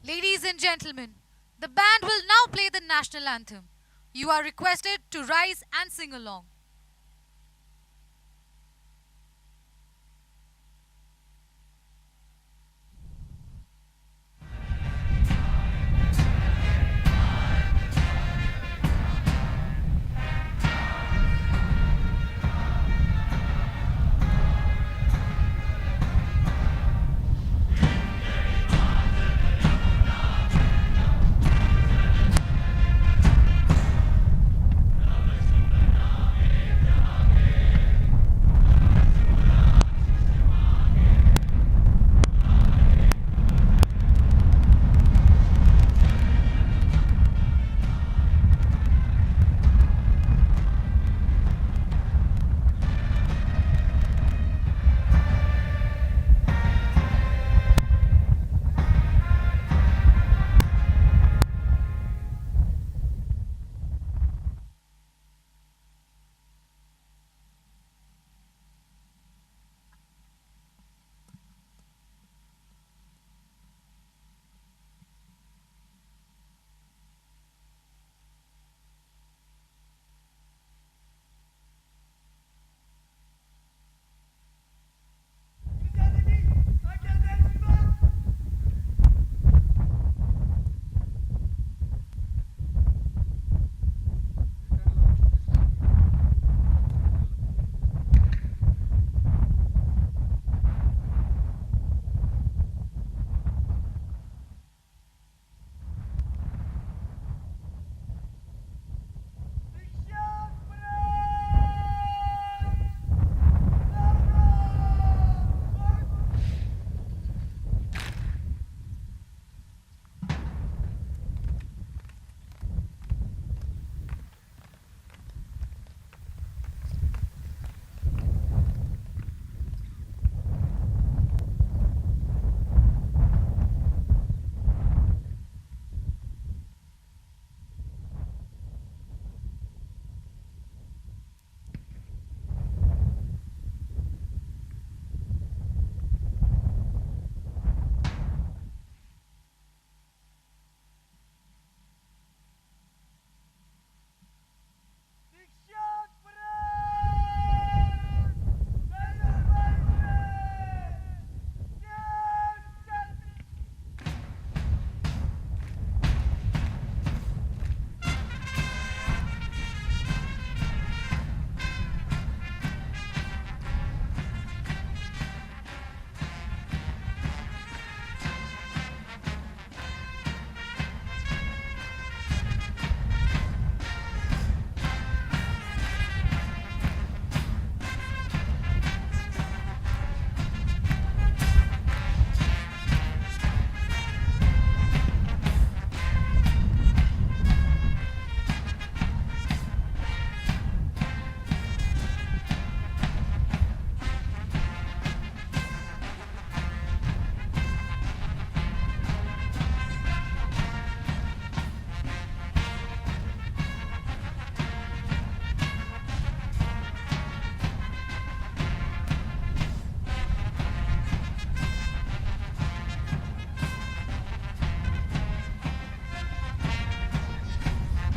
Ladies and gentlemen, the band will now play the national anthem. You are requested to rise and sing along.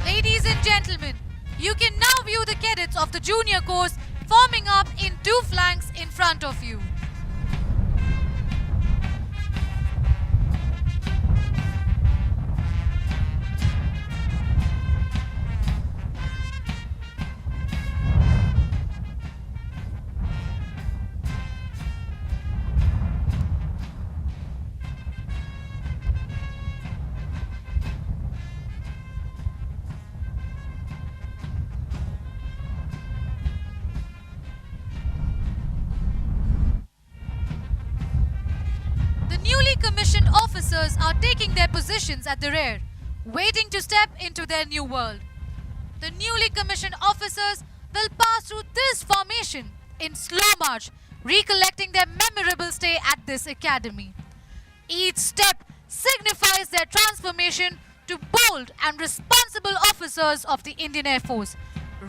Ladies and gentlemen, you can now view the cadets of the junior course forming up in two flanks in front of you. The newly commissioned officers are taking their positions at the rear, waiting to step into their new world. The newly commissioned officers will pass through this formation in slow march, recollecting their memorable stay at this academy. Each step signifies their transformation to bold and responsible officers of the Indian Air Force,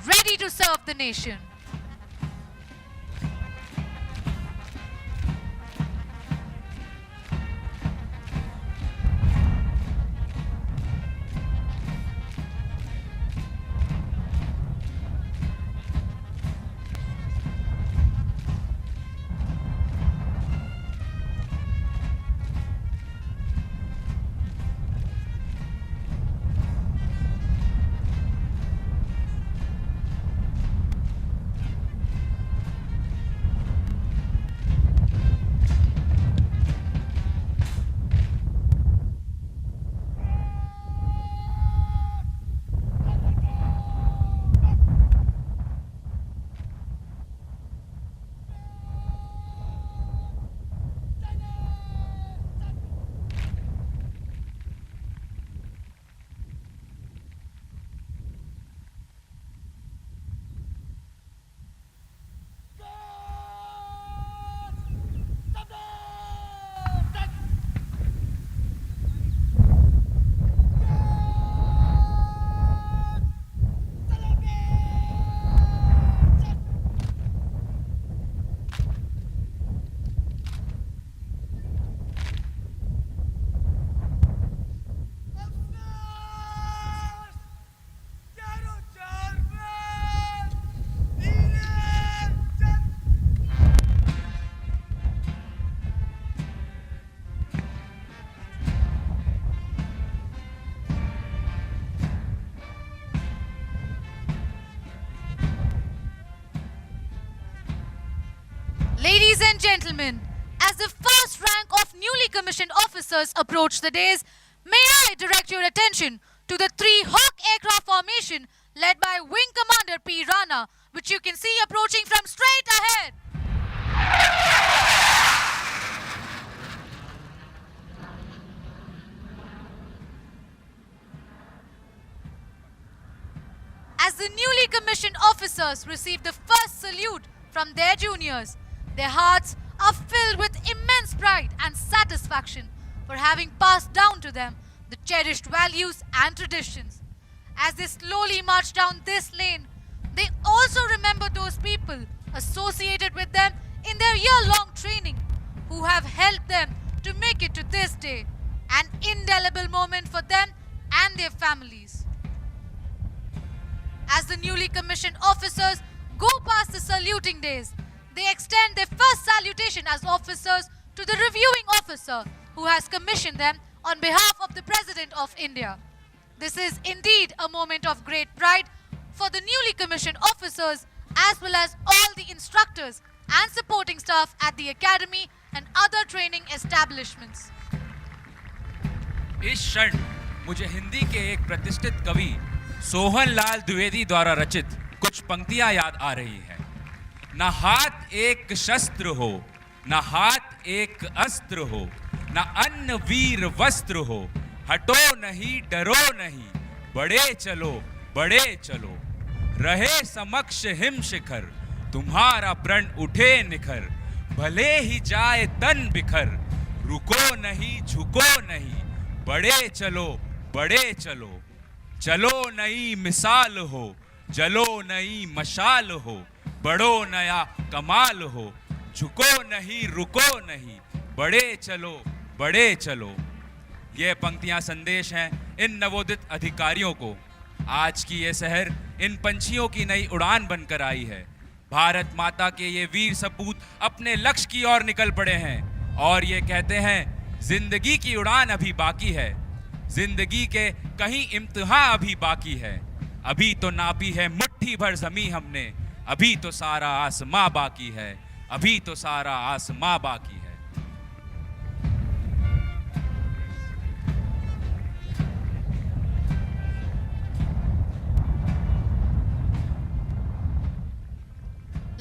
ready to serve the nation. and gentlemen, as the first rank of newly commissioned officers approach the dais, may I direct your attention to the three Hawk aircraft formation led by Wing Commander P. Rana, which you can see approaching from straight ahead. As the newly commissioned officers receive the first salute from their juniors, their hearts are filled with immense pride and satisfaction for having passed down to them the cherished values and traditions. As they slowly march down this lane, they also remember those people associated with them in their year-long training who have helped them to make it to this day, an indelible moment for them and their families. As the newly commissioned officers go past the saluting days, they extend their first salutation as officers to the reviewing officer who has commissioned them on behalf of the President of India. This is indeed a moment of great pride for the newly commissioned officers as well as all the instructors and supporting staff at the academy and other training establishments. इस क्षण मुझे हिंदी के एक प्रतिष्ठित कवि सोहन लाल द्विवेदी द्वारा रचित कुछ पंक्तियां याद आ रही हैं। न हाथ एक शस्त्र हो, न हाथ एक अस्त्र हो, न अन्न वीर वस्त्र हो, हटो नहीं डरो नहीं, बढ़े चलो, रहे समक्ष हिम शिखर, तुम्हारा प्रण उठे निखर, भले ही जाए तन बिखर, रुको नहीं झुको नहीं, बढ़े चलो, चलो नई मिसाल हो, जलो नई मशाल हो, बढ़ो नया कमाल हो, झुको नहीं रुको नहीं, बढ़े चलो। ये पंक्तियां संदेश हैं इन नवोदित अधिकारियों को। आज की ये शहर इन पंछियों की नई उड़ान बनकर आई है। भारत माता के ये वीर सपूत अपने लक्ष्य की ओर निकल पड़े हैं और ये कहते हैं जिंदगी की उड़ान अभी बाकी है, जिंदगी के कहीं इम्तिहान अभी बाकी है, अभी तो नापी है मुट्ठी भर ज़मीं हमने, अभी तो सारा आसमां बाकी है, अभी तो सारा आसमां बाकी है।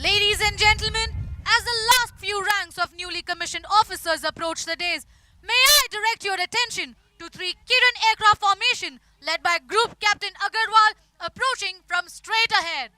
Ladies and gentlemen, as the last few ranks of newly commissioned officers approach the dais, may I direct your attention to 3 Kiran aircraft formation led by Group Captain Agarwal approaching from straight ahead.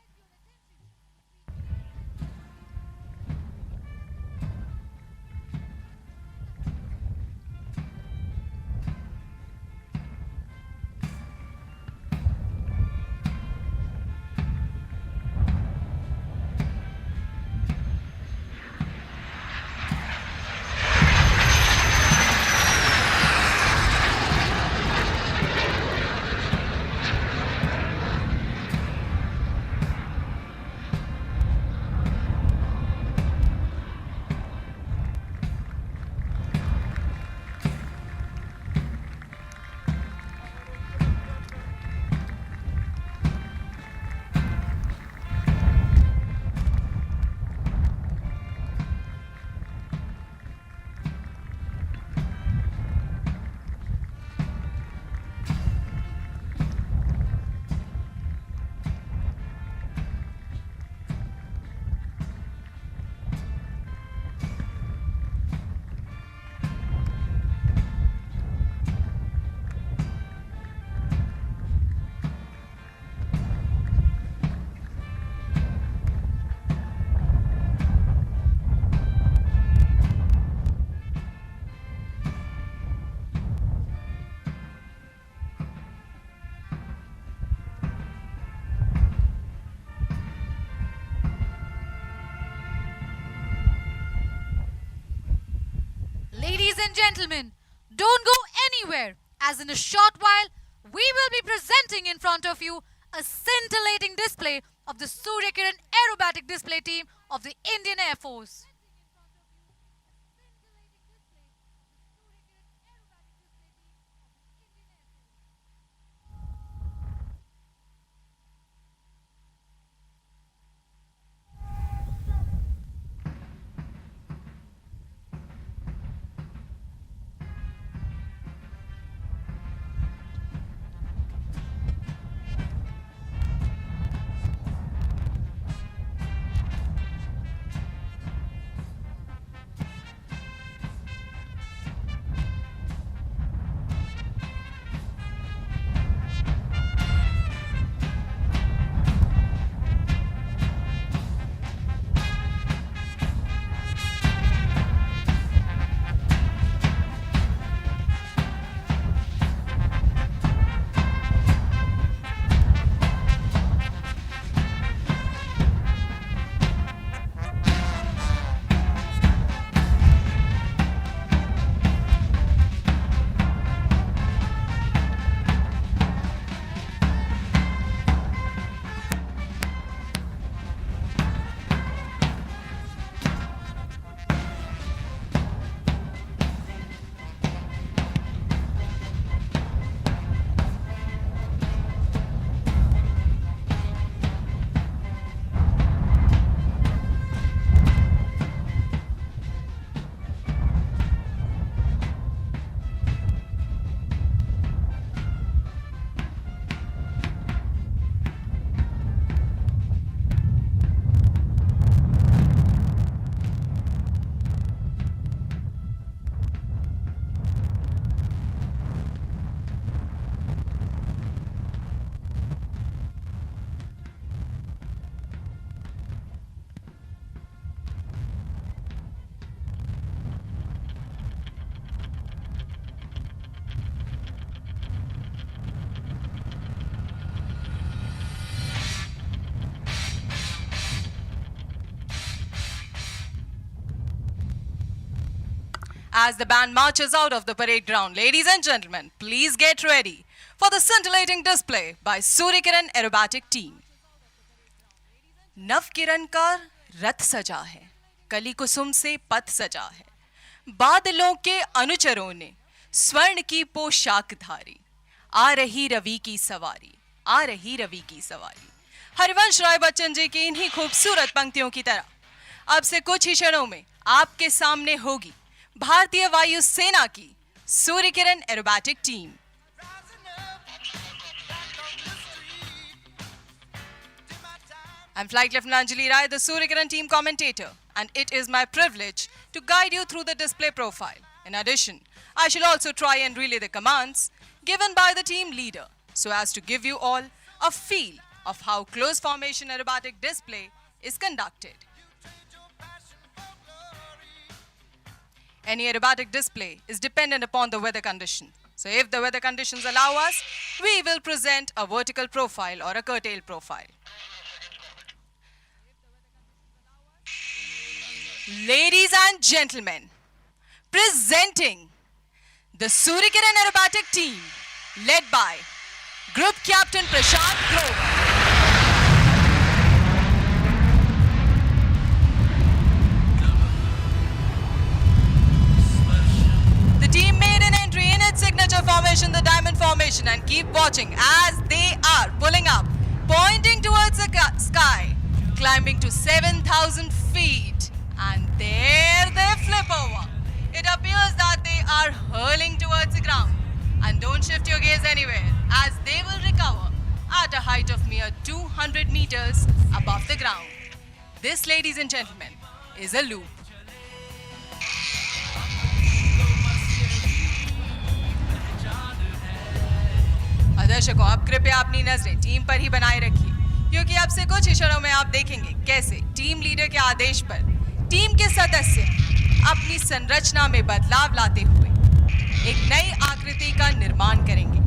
Ladies and gentlemen, don't go anywhere, as in a short while, we will be presenting in front of you a scintillating display of the Surya Kiran aerobatic display team of the Indian Air Force. As the band marches out of the parade ground, ladies and gentlemen, please get ready for the scintillating display by Suryakiran Aerobatic Team. नव किरण का रथ सजा है, कली कुसुम से पथ सजा है, बादलों के अनुचरों ने स्वर्ण की पोशाक धारी, आ रही रवि की सवारी, आ रही रवि की सवारी। हरिवंश राय बच्चन जी की इन्हीं खूबसूरत पंक्तियों की तरह अब से कुछ ही क्षणों में आपके सामने होगी भारतीय वायु सेना की Surya Kiran aerobatic team. I'm Flight Lieutenant Anjali Rai, the Suryakiran team commentator, and it is my privilege to guide you through the display profile. In addition, I shall also try and relay the commands given by the team leader so as to give you all a feel of how close formation aerobatic display is conducted. Any aerobatic display is dependent upon the weather condition. So if the weather conditions allow us, we will present a vertical profile or a curtail profile. Ladies and gentlemen, presenting the Suryakiran Aerobatic Team led by Group Captain Prashant Grover. The team made an entry in its signature formation, the diamond formation, and keep watching as they are pulling up, pointing towards the sky, climbing to 7,000 feet. And there they flip over. It appears that they are hurling towards the ground. And don't shift your gaze anywhere, as they will recover at a height of mere 200 meters above the ground. This, ladies and gentlemen, is a loop. दर्शकों, अब कृपया अपनी नजरें team पर ही बनाए रखिए, क्योंकि अब से कुछ ही क्षणों में आप देखेंगे कैसे टीम लीडर के आदेश पर टीम के सदस्य अपनी संरचना में बदलाव लाते हुए एक नई आकृति का निर्माण करेंगे।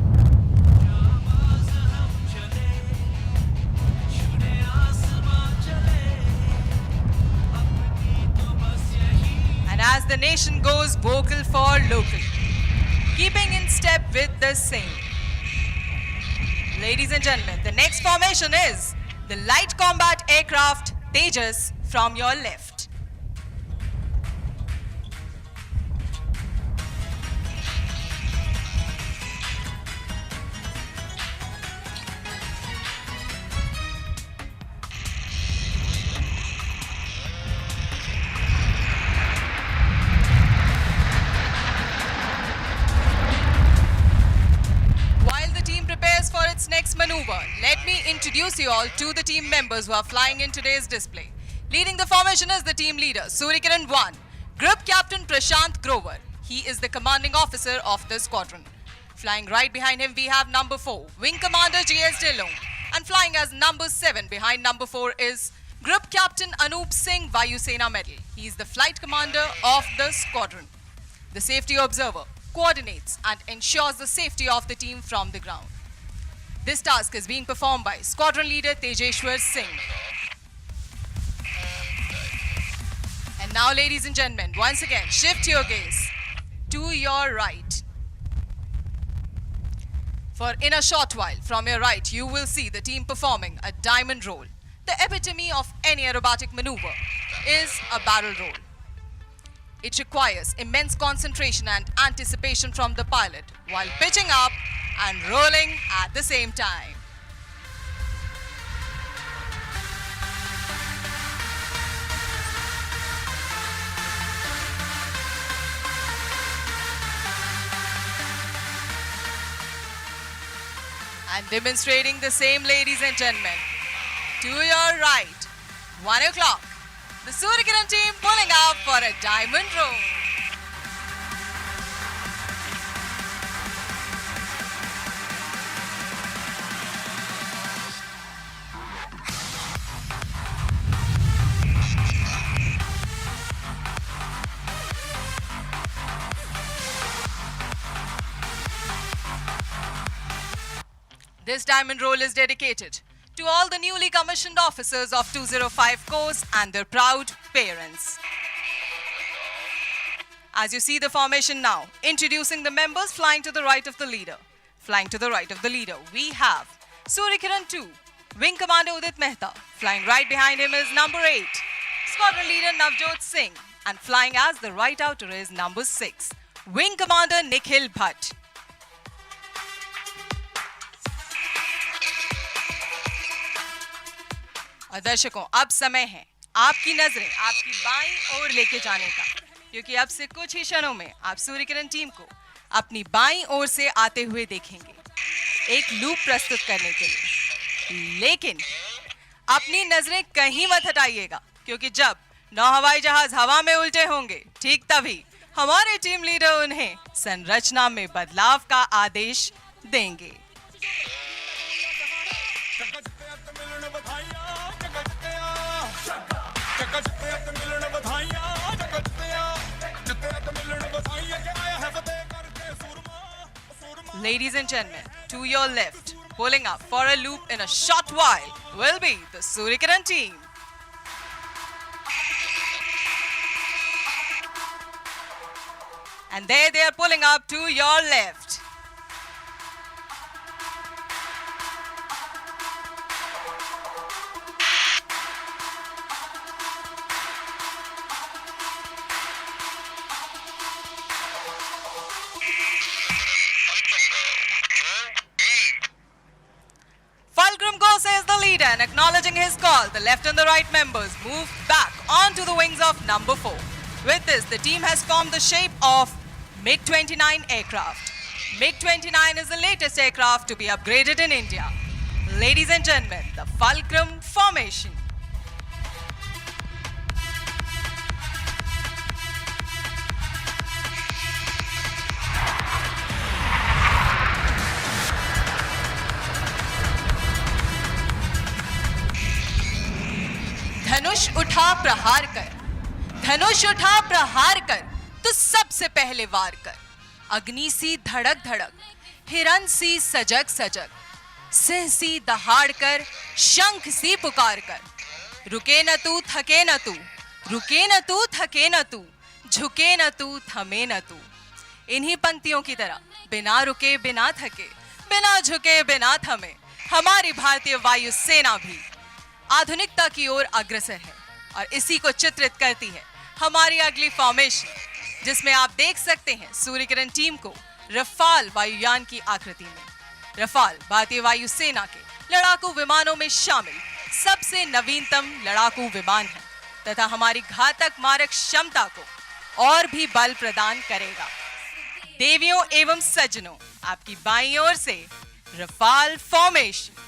And as the nation goes vocal for local, keeping in step with the same. Ladies and gentlemen, the next formation is the light combat aircraft Tejas from your left. Next maneuver, let me introduce you all to the team members who are flying in today's display. Leading the formation is the team leader, Suryakiran 1, Group Captain Prashant Grover. He is the commanding officer of the squadron. Flying right behind him, we have number 4, Wing Commander G.S. Dillon. And flying as number 7 behind number 4 is Group Captain Anup Singh, Vayu Sena Medal. He is the flight commander of the squadron. The safety observer coordinates and ensures the safety of the team from the ground. This task is being performed by Squadron Leader Tejeshwar Singh. And now, ladies and gentlemen, once again, shift your gaze to your right. For in a short while, from your right, you will see the team performing a diamond roll. The epitome of any aerobatic maneuver is a barrel roll. It requires immense concentration and anticipation from the pilot while pitching up and rolling at the same time. And demonstrating the same, ladies and gentlemen, to your right, 1 o'clock, the Suryakiran team pulling out for a diamond roll. This diamond roll is dedicated to all the newly commissioned officers of 205 course and their proud parents. As you see the formation now, introducing the members flying to the right of the leader. Flying to the right of the leader, we have Surikiran 2, Wing Commander Udit Mehta. Flying right behind him is number 8, Squadron Leader Navjot Singh. And flying as the right outer is number 6, Wing Commander Nikhil Bhatt. और दर्शकों, अब समय है आपकी नजरें आपकी बाईं ओर लेके जाने का, क्योंकि अब से कुछ ही क्षणों में आप सूर्यकिरण टीम को अपनी बाईं ओर से आते हुए देखेंगे एक लूप प्रस्तुत करने के लिए। लेकिन अपनी नजरें कहीं मत हटाइएगा, क्योंकि जब 9 हवाई जहाज हवा में उल्टे होंगे, ठीक तभी हमारे टीम लीडर उन्हें संरचना में बदलाव का आदेश देंगे। Ladies and gentlemen, to your left, pulling up for a loop in a short while will be the Surikiran team. And there they are pulling up to your left. Fulcrum Go says the leader, and acknowledging his call, the left and the right members move back onto the wings of number 4. With this, the team has formed the shape of MiG-29 aircraft. MiG-29 is the latest aircraft to be upgraded in India. Ladies and gentlemen, the Fulcrum formation. धनुष उठा प्रहार कर, धनुष उठा प्रहार कर, तो सबसे पहले वार कर। अग्नि सी धड़क धड़क, हिरन सी सजग सजग, सिंह सी दहाड़ कर, शंख सी पुकार कर। रुके न तू थके न तू, रुके न तू थके न तू, झुके न तू थमे न तू। इन्हीं पंक्तियों की तरह बिना रुके बिना थके, बिना झुके बिना थमे, हमारी भारतीय वायु सेना भी आधुनिकता की ओर अग्रसर है। और इसी को चित्रित करती है हमारी अगली फॉर्मेशन, जिसमें आप देख सकते हैं सूर्यकिरण टीम को रफाल वायुयान की आकृति में। रफाल भारतीय वायु सेना के लड़ाकू विमानों में शामिल सबसे नवीनतम लड़ाकू विमान है तथा हमारी घातक मारक क्षमता को और भी बल प्रदान करेगा। देवियों एवं सज्जनों, आपकी बाईं ओर से रफाल फॉर्मेशन।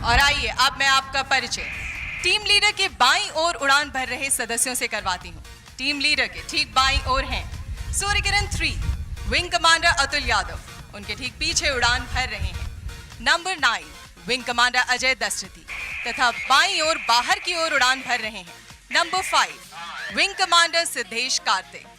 और आइए अब मैं आपका परिचय टीम लीडर के बाईं ओर उड़ान भर रहे सदस्यों से करवाती हूँ। टीम लीडर के ठीक बाईं ओर हैं सूर्यकिरण 3 विंग कमांडर अतुल यादव, उनके ठीक पीछे उड़ान भर रहे हैं number 9 wing commander Ajay Dasharathi, तथा बाईं ओर बाहर की ओर उड़ान भर रहे हैं number 5 wing commander Siddhesh Kartik.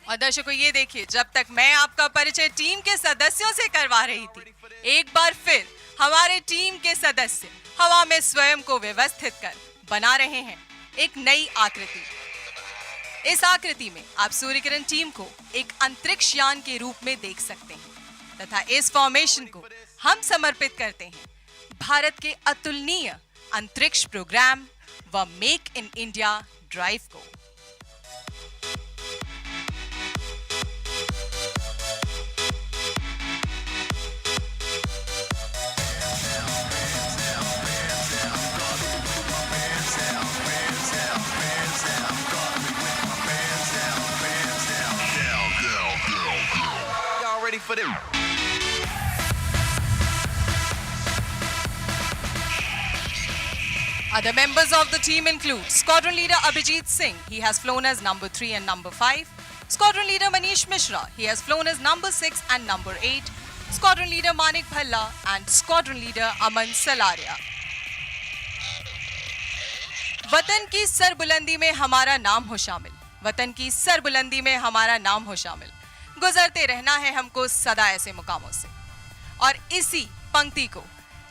और दर्शकों ये देखिए, जब तक मैं आपका परिचय टीम के सदस्यों से करवा रही थी, एक बार फिर हमारे टीम के सदस्य हवा में स्वयं को व्यवस्थित कर बना रहे हैं एक नई आकृति। इस आकृति में आप सूर्यकिरण टीम को एक अंतरिक्ष यान के रूप में देख सकते हैं तथा इस फॉर्मेशन को हम समर्पित करते हैं भारत के अतुलनीय अंतरिक्ष प्रोग्राम व मेक इन इंडिया ड्राइव को। For them. Other members of the team include Squadron Leader Abhijit Singh, he has flown as number 3 and number 5. Squadron Leader Manish Mishra, he has flown as number 6 and number 8. Squadron Leader Manik Bhalla and Squadron Leader Aman Salaria. वतन की सरबुलंदी में हमारा नाम हो शामिल, वतन की सरबुलंदी में हमारा नाम हो शामिल, गुजरते रहना है हमको सदा ऐसे मुकामों से। और इसी पंक्ति को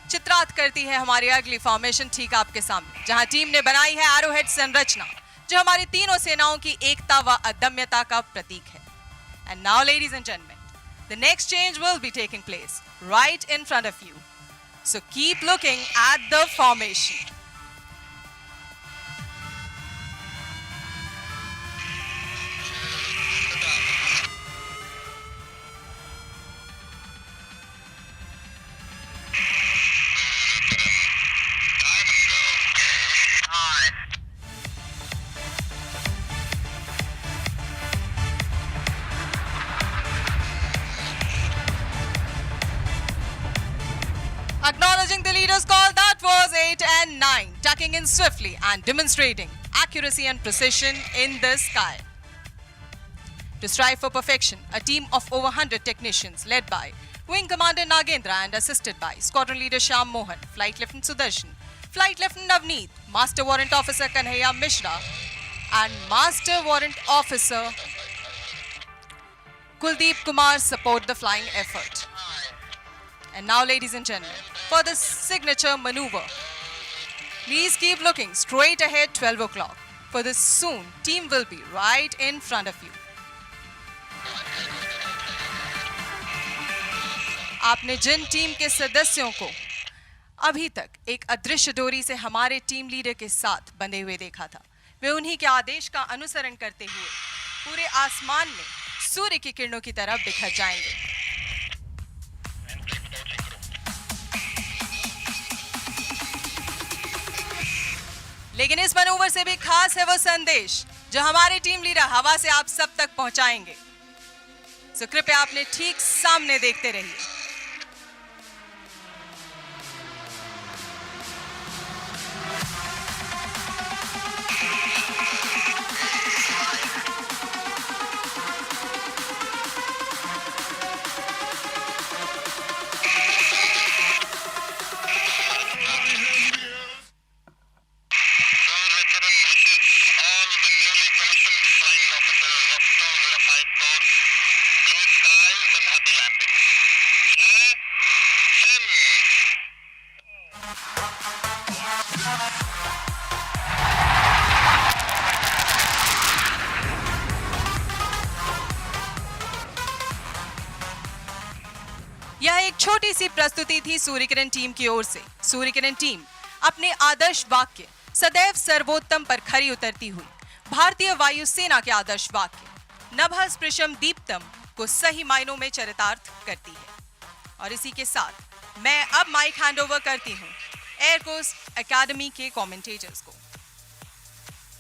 चित्रात करती है हमारी अगली फॉर्मेशन ठीक आपके सामने, जहां टीम ने बनाई है एरोहेड संरचना, जो हमारी तीनों सेनाओं की एकता व अदम्यता का प्रतीक है। And now ladies and gentleman, the next change will be taking place right in front of you, so keep looking at the formation. Acknowledging the leader's call, that was 8 and 9, tucking in swiftly and demonstrating accuracy and precision in the sky. To strive for perfection, a team of over 100 technicians led by Wing Commander Nagendra and assisted by Squadron Leader Shyam Mohan, Flight Lieutenant Sudarshan, Flight Lieutenant Navneet, Master Warrant Officer Kanhaiya Mishra and Master Warrant Officer Kuldeep Kumar support the flying effort. And now, ladies and gentlemen, for the signature maneuver, please keep looking straight ahead 12 o'clock. For this soon, team will be right in front of you. आपने जिन team के सदस्यों को अभी तक एक अदृश्य डोरी से हमारे टीम लीडर के साथ बंधे हुए देखा था, वे उन्हीं के आदेश का अनुसरण करते हुए पूरे आसमान में सूर्य की किरणों की तरफ बिखर जाएंगे। लेकिन इस मनोवर से भी खास है वो संदेश जो हमारे टीम लीडर हवा से आप सब तक पहुंचाएंगे। सो कृपया आपने ठीक सामने देखते रहिए। यह एक छोटी सी प्रस्तुति थी सूर्यकिरण टीम की ओर से। सूर्यकिरण टीम अपने आदर्श वाक्य सदैव सर्वोत्तम पर खरी उतरती हुई भारतीय वायुसेना के आदर्श वाक्य नभः स्पृशम दीप्तम को सही मायनों में चरितार्थ करती है। और इसी के साथ मैं अब माइक हैंड ओवर करती हूँ एयर कोर्स एकेडमी के कमेंटेटर्स को।